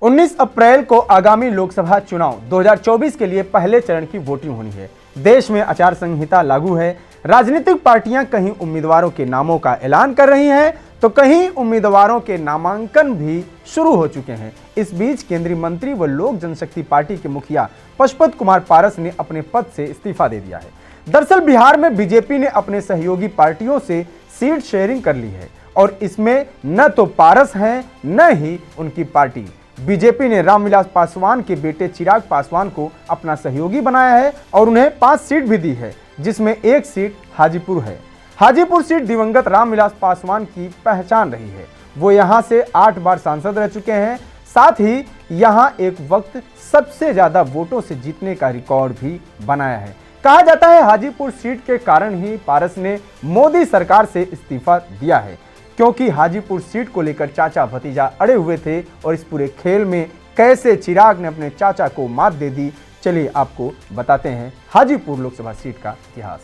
19 अप्रैल को आगामी लोकसभा चुनाव 2024 के लिए पहले चरण की वोटिंग होनी है। देश में आचार संहिता लागू है। राजनीतिक पार्टियां कहीं उम्मीदवारों के नामों का ऐलान कर रही हैं तो कहीं उम्मीदवारों के नामांकन भी शुरू हो चुके हैं। इस बीच केंद्रीय मंत्री व लोक जनशक्ति पार्टी के मुखिया पशुपत कुमार पारस ने अपने पद से इस्तीफा दे दिया है। दरअसल बिहार में बीजेपी ने अपने सहयोगी पार्टियों से सीट शेयरिंग कर ली है और इसमें न तो पारस हैं न ही उनकी पार्टी। बीजेपी ने रामविलास पासवान के बेटे चिराग पासवान को अपना सहयोगी बनाया है और उन्हें 5 सीट भी दी है, जिसमें एक सीट हाजीपुर है। हाजीपुर सीट दिवंगत रामविलास पासवान की पहचान रही है। वो यहां से 8 बार सांसद रह चुके हैं। साथ ही यहां एक वक्त सबसे ज्यादा वोटों से जीतने का रिकॉर्ड भी बनाया है। कहा जाता है हाजीपुर सीट के कारण ही पारस ने मोदी सरकार से इस्तीफा दिया है, क्योंकि हाजीपुर सीट को लेकर चाचा भतीजा अड़े हुए थे और इस पूरे खेल में कैसे चिराग ने अपने चाचा को मात दे दी, चलिए आपको बताते हैं हाजीपुर लोकसभा सीट का इतिहास।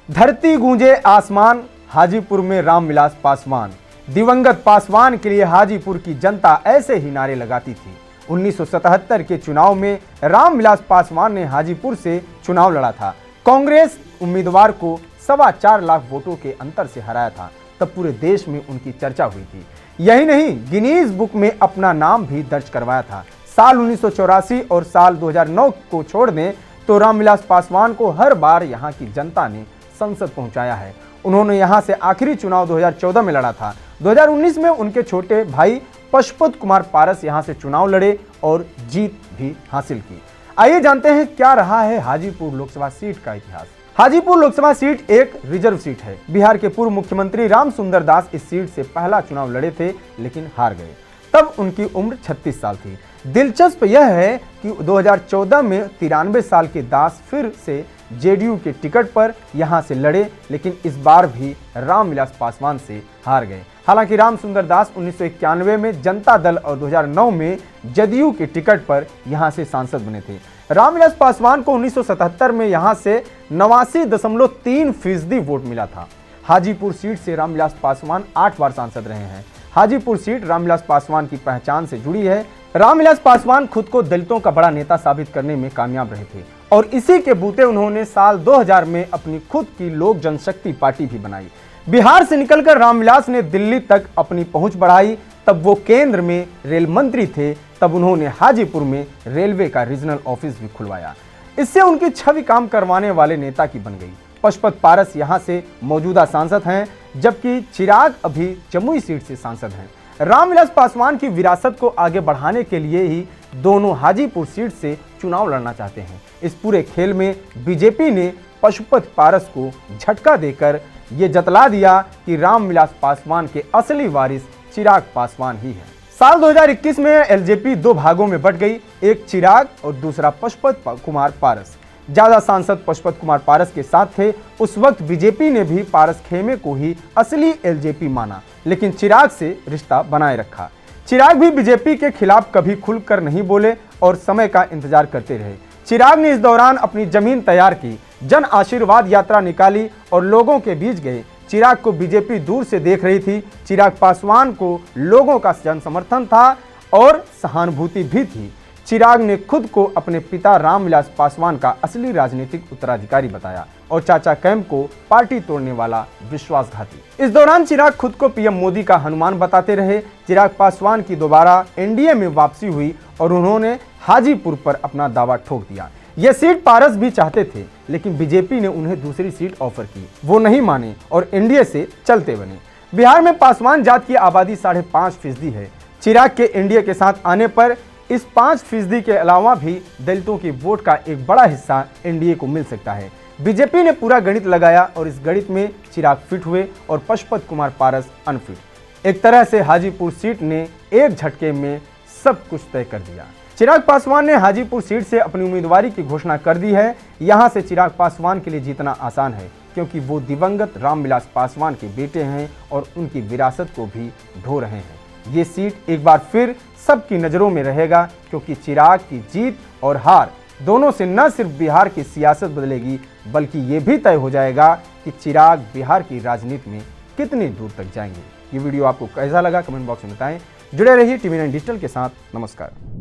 धरती गूंजे आसमान, हाजीपुर में रामविलास पासवान। दिवंगत पासवान के लिए हाजीपुर की जनता ऐसे ही नारे लगाती थी। 1977 के चुनाव में रामविलास पासवान ने हाजीपुर से चुनाव लड़ा था। कांग्रेस उम्मीदवार को 4.25 लाख वोटों के अंतर से हराया था। तब पूरे देश में उनकी चर्चा हुई थी। यही नहीं, गिनीज बुक में अपना नाम भी दर्ज करवाया था। साल 1984 और साल 2009 को छोड़ दें तो रामविलास पासवान को हर बार यहां की जनता ने संसद पहुंचाया है। उन्होंने यहां से आखिरी चुनाव 2014 में लड़ा था। 2019 में उनके छोटे भाई पशुपत कुमार पारस यहां से चुनाव लड़े और जीत भी हासिल की। आइए जानते हैं क्या रहा है हाजीपुर लोकसभा सीट का इतिहास। हाजीपुर लोकसभा सीट एक रिजर्व सीट है। बिहार के पूर्व मुख्यमंत्री रामसुंदर दास इस सीट से पहला चुनाव लड़े थे, लेकिन हार गए। तब उनकी उम्र 36 साल थी। दिलचस्प यह है कि 2014 में 93 साल के दास फिर से जेडीयू के टिकट पर यहां से लड़े, लेकिन इस बार भी रामविलास पासवान से हार गए। हालांकि रामसुंदर दास 1991 में जनता दल और 2009 में जदयू के टिकट पर यहां से सांसद बने थे। रामविलास पासवान को 1977 में यहां से 89.3% वोट मिला था। हाजीपुर सीट से रामविलास पासवान 8 बार सांसद रहे हैं। हाजीपुर सीट रामविलास पासवान की पहचान से जुड़ी है। रामविलास पासवान खुद को दलितों का बड़ा नेता साबित करने में कामयाब रहे थे और इसी के बूते उन्होंने साल 2000 में अपनी खुद की लोक जनशक्ति पार्टी भी बनाई। बिहार से निकलकर रामविलास ने दिल्ली तक अपनी पहुंच बढ़ाई। तब वो केंद्र में रेल मंत्री थे। तब उन्होंने हाजीपुर में रेलवे का रीजनल ऑफिस भी खुलवाया। इससे उनकी छवि काम करवाने वाले नेता की बन गई। पशुपत पारस यहां से मौजूदा सांसद हैं, जबकि चिराग अभी जमुई सीट से सांसद हैं। रामविलास पासवान की विरासत को आगे बढ़ाने के लिए ही दोनों हाजीपुर सीट से चुनाव लड़ना चाहते हैं। इस पूरे खेल में बीजेपी ने पशुपत पारस को झटका देकर ये जतला दिया कि रामविलास पासवान के असली वारिस चिराग पासवान ही है। साल 2021 में एलजेपी 2 भागों में बट गई, एक चिराग और दूसरा पशुपत कुमार पारस। ज्यादा सांसद पशुपत कुमार पारस के साथ थे। उस वक्त बीजेपी ने भी पारस खेमे को ही असली एलजेपी माना, लेकिन चिराग से रिश्ता बनाए रखा। चिराग भी बीजेपी के खिलाफ कभी खुलकर नहीं बोले और समय का इंतजार करते रहे। चिराग ने इस दौरान अपनी जमीन तैयार की, जन आशीर्वाद यात्रा निकाली और लोगों के बीच गए। चिराग को बीजेपी दूर से देख रही थी। चिराग पासवान को लोगों का जन समर्थन था और सहानुभूति भी थी। चिराग ने खुद को अपने पिता रामविलास पासवान का असली राजनीतिक उत्तराधिकारी बताया और चाचा कैंप को पार्टी तोड़ने वाला विश्वासघाती। इस दौरान चिराग खुद को पीएम मोदी का हनुमान बताते रहे। चिराग पासवान की दोबारा एनडीए में वापसी हुई और उन्होंने हाजीपुर पर अपना दावा ठोक दिया। यह सीट पारस भी चाहते थे, लेकिन बीजेपी ने उन्हें दूसरी सीट ऑफर की। वो नहीं माने और एनडीए से चलते बने। बिहार में पासवान जात की आबादी 5.5% है। चिराग के एनडीए के साथ आने पर इस 5% के अलावा भी दलितों की वोट का एक बड़ा हिस्सा एनडीए को मिल सकता है। बीजेपी ने पूरा गणित लगाया और इस गणित में चिराग फिट हुए और पशुपत कुमार पारस अनफिट। एक तरह से हाजीपुर सीट ने एक झटके में सब कुछ तय कर दिया। चिराग पासवान ने हाजीपुर सीट से अपनी उम्मीदवारी की घोषणा कर दी है। यहां से चिराग पासवान के लिए जीतना आसान है, क्योंकि वो दिवंगत रामविलास पासवान के बेटे हैं और उनकी विरासत को भी ढो रहे हैं। ये सीट एक बार फिर सबकी नज़रों में रहेगा, क्योंकि चिराग की जीत और हार दोनों से न सिर्फ बिहार की सियासत बदलेगी, बल्कि ये भी तय हो जाएगा कि चिराग बिहार की राजनीति में कितनी दूर तक जाएंगे। ये वीडियो आपको कैसा लगा कमेंट बॉक्स में बताएं। जुड़े रहिए टीवी 9 डिजिटल के साथ। नमस्कार।